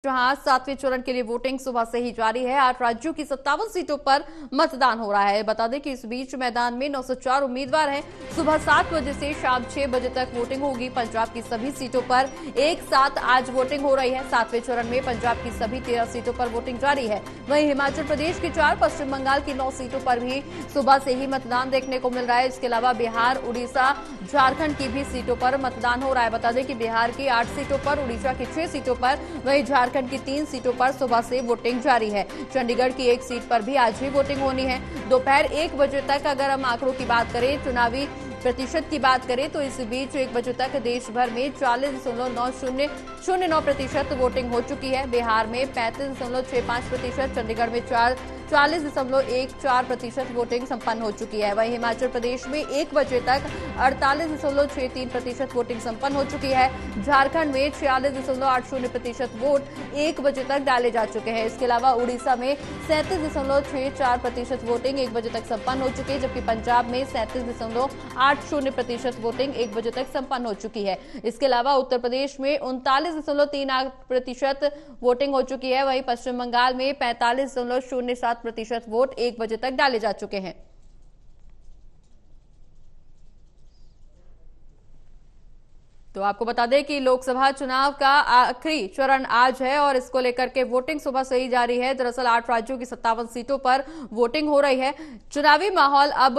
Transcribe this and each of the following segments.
जहां सातवें चरण के लिए वोटिंग सुबह से ही जारी है। 8 राज्यों की 57 सीटों पर मतदान हो रहा है। बता दें कि इस बीच मैदान में 904 उम्मीदवार हैं। सुबह 7 बजे से शाम 6 बजे तक वोटिंग होगी। पंजाब की सभी सीटों पर एक साथ आज वोटिंग हो रही है। सातवें चरण में पंजाब की सभी 13 सीटों पर वोटिंग जारी है। वहीं हिमाचल प्रदेश की 4, पश्चिम बंगाल की 9 सीटों पर भी सुबह से ही मतदान देखने को मिल रहा है। इसके अलावा बिहार, उड़ीसा, झारखंड की भी सीटों पर मतदान हो रहा है। बता दें कि बिहार की 8 सीटों पर, उड़ीसा की 6 सीटों पर, वहीं झारखंड की 3 सीटों पर सुबह से वोटिंग जारी है। चंडीगढ़ की 1 सीट पर भी आज ही वोटिंग होनी है। दोपहर 1 बजे तक अगर हम आंकड़ों की बात करें, चुनावी प्रतिशत की बात करें तो इस बीच 1 बजे तक देश भर में 40.9009% वोटिंग हो चुकी है। बिहार में 35.65%, चंडीगढ़ में 40.14% वोटिंग संपन्न हो चुकी है। वहीं हिमाचल प्रदेश में 1 बजे तक 48.63% वोटिंग संपन्न हो चुकी है। झारखंड में 46.80% वोट 1 बजे तक डाले जा चुके हैं। इसके अलावा उड़ीसा में 37.64% वोटिंग 1 बजे तक संपन्न हो चुकी है, जबकि पंजाब में 37.80% वोटिंग 1 बजे तक संपन्न हो चुकी है। इसके अलावा उत्तर प्रदेश में 39.38% वोटिंग हो चुकी है। वहीं पश्चिम बंगाल में 45.07% वोट 1 बजे तक डाले जा चुके हैं। तो आपको बता दें कि लोकसभा चुनाव का आखिरी चरण आज है और इसको लेकर के वोटिंग सुबह से ही जारी है। दरअसल 8 राज्यों की 57 सीटों पर वोटिंग हो रही है। चुनावी माहौल अब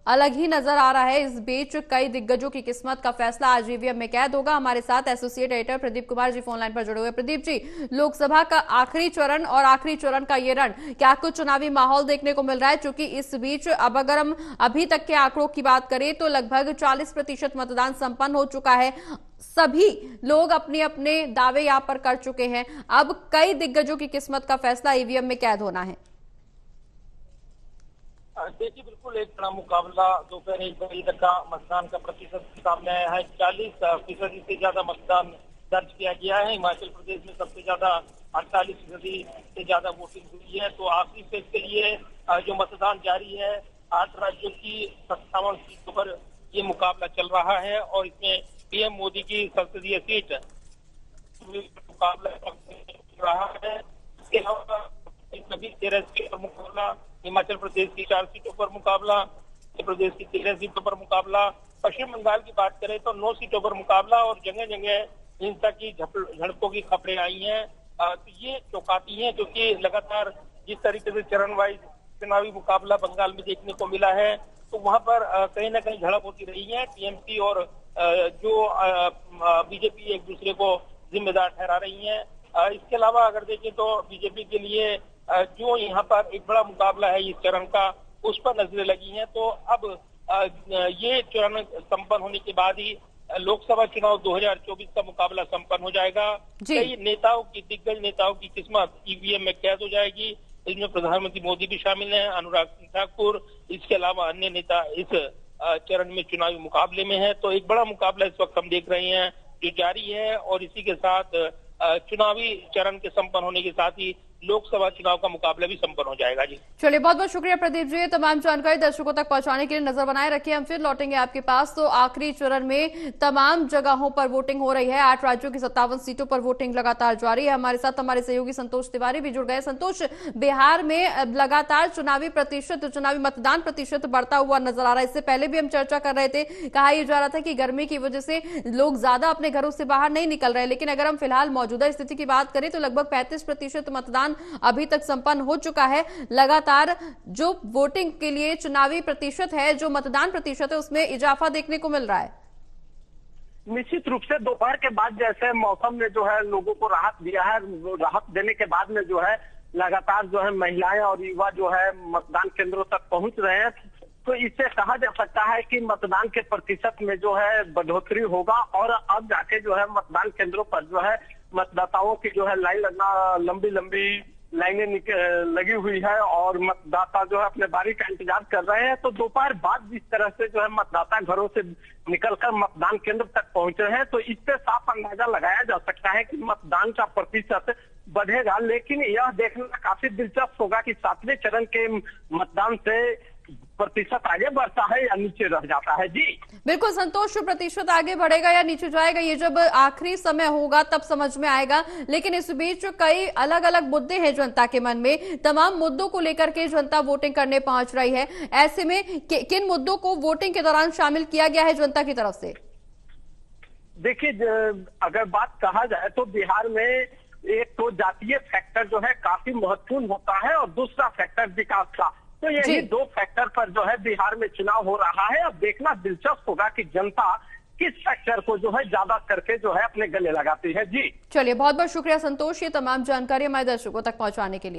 अलग ही नजर आ रहा है। इस बीच कई दिग्गजों की किस्मत का फैसला आज ईवीएम में कैद होगा। हमारे साथ associate editor Pradeep Kumar ji phone line पर जुड़े हुए। प्रदीप जी, लोकसभा का आखिरी चरण और आखिरी चरण का ये रण, क्या कुछ चुनावी माहौल देखने को मिल रहा है? क्योंकि इस बीच अब अगर हम अभी तक के आंकड़ों की बात करें तो लगभग 40% मतदान संपन्न हो चुका है। सभी लोग अपने अपने दावे यहां पर कर चुके हैं। अब कई दिग्गजों की किस्मत का फैसला ईवीएम में कैद होना है। देखिए, बिल्कुल एक बड़ा मुकाबला दोपहर 1 बजे तक का मतदान का प्रतिशत सामने आया है। 40% से ज्यादा मतदान दर्ज किया गया है। हिमाचल प्रदेश में सबसे ज्यादा 48% से ज्यादा वोटिंग हुई है। तो आखिरी फेज के लिए जो मतदान जारी है, 8 राज्यों की 57 सीटों पर ये मुकाबला चल रहा है और इसमें पीएम मोदी की संसदीय सीट मुकाबला चल रहा है। इसके अलावा सभी 13 सीटों पर मुकाबला, हिमाचल प्रदेश की 4 सीटों पर मुकाबला, मध्य प्रदेश की 13 सीटों पर मुकाबला, पश्चिम बंगाल की बात करें तो 9 सीटों पर मुकाबला और जगह जगह हिंसा की झड़पों की खबरें आई हैं। तो ये चौंकाती हैं, क्योंकि लगातार जिस तरीके से चरण वाइज चुनावी मुकाबला बंगाल में देखने को मिला है, तो वहां पर कहीं ना कहीं झड़प होती रही है। टीएमसी और जो बीजेपी एक दूसरे को जिम्मेदार ठहरा रही है। इसके अलावा अगर देखें तो बीजेपी के लिए जो यहाँ पर एक बड़ा मुकाबला है इस चरण का, उस पर नजरें लगी हैं। तो अब ये चरण संपन्न होने के बाद ही लोकसभा चुनाव 2024 का मुकाबला संपन्न हो जाएगा। कई नेताओं की, दिग्गज नेताओं की किस्मत ईवीएम में कैद हो जाएगी। इसमें प्रधानमंत्री मोदी भी शामिल हैं, अनुराग सिंह ठाकुर, इसके अलावा अन्य नेता इस चरण में चुनावी मुकाबले में है। तो एक बड़ा मुकाबला इस वक्त हम देख रहे हैं जो जारी है, और इसी के साथ चुनावी चरण के संपन्न होने के साथ ही लोकसभा चुनाव का मुकाबला भी संपन्न हो जाएगा। जी चलिए, बहुत बहुत शुक्रिया प्रदीप जी। तमाम जानकारी दर्शकों तक पहुंचाने के लिए नजर बनाए रखिए। हम फिर लौटेंगे आपके पास। तो आखिरी चरण में तमाम जगहों पर वोटिंग हो रही है। 8 राज्यों की 57 सीटों पर वोटिंग लगातार जारी है। हमारे साथ हमारे सहयोगी संतोष तिवारी भी जुड़ गए। संतोष, बिहार में लगातार चुनावी मतदान प्रतिशत बढ़ता हुआ नजर आ रहा है। इससे पहले भी हम चर्चा कर रहे थे, कहा यह जा रहा था कि गर्मी की वजह से लोग ज्यादा अपने घरों से बाहर नहीं निकल रहे, लेकिन अगर हम फिलहाल मौजूदा स्थिति की बात करें तो लगभग 35% मतदान अभी तक संपन्न हो चुका है। लगातार जो वोटिंग के लिए चुनावी प्रतिशत है, जो मतदान प्रतिशत है, उसमें इजाफा देखने को मिल रहा है। निश्चित रूप से दोपहर के बाद जैसे मौसम ने जो है लोगों को राहत दिया है, राहत देने के बाद में जो है लगातार जो है महिलाएं और युवा जो है मतदान केंद्रों तक पहुंच रहे हैं। तो इससे कहा जा सकता है कि मतदान के प्रतिशत में जो है बढ़ोतरी होगा और अब जाके जो है मतदान केंद्रों पर जो है मतदाताओं की जो है लाइन लगना, लंबी लंबी लाइनें लगी हुई है और मतदाता जो है अपने बारी का इंतजार कर रहे हैं। तो दोपहर बाद जिस तरह से जो है मतदाता घरों से निकलकर मतदान केंद्र तक पहुंचे हैं, तो इससे साफ अंदाजा लगाया जा सकता है कि मतदान का प्रतिशत बढ़ेगा। लेकिन यह देखना काफी दिलचस्प होगा कि 7वें चरण के मतदान से प्रतिशत आगे बढ़ता है या नीचे रह जाता है। जी बिल्कुल संतोष, प्रतिशत आगे बढ़ेगा या नीचे जाएगा ये जब आखिरी समय होगा तब समझ में आएगा। लेकिन इस बीच कई अलग अलग मुद्दे हैं जनता के मन में, तमाम मुद्दों को लेकर के जनता वोटिंग करने पहुंच रही है। ऐसे में किन मुद्दों को वोटिंग के दौरान शामिल किया गया है जनता की तरफ से? देखिए, अगर बात कहा जाए तो बिहार में एक तो जातीय फैक्टर जो है काफी महत्वपूर्ण होता है और दूसरा फैक्टर विकास का। तो यही दो फैक्टर पर जो है बिहार में चुनाव हो रहा है। अब देखना दिलचस्प होगा कि जनता किस फैक्टर को जो है ज्यादा करके जो है अपने गले लगाती है। जी चलिए, बहुत बहुत शुक्रिया संतोष, ये तमाम जानकारी हमारे दर्शकों तक पहुंचाने के लिए।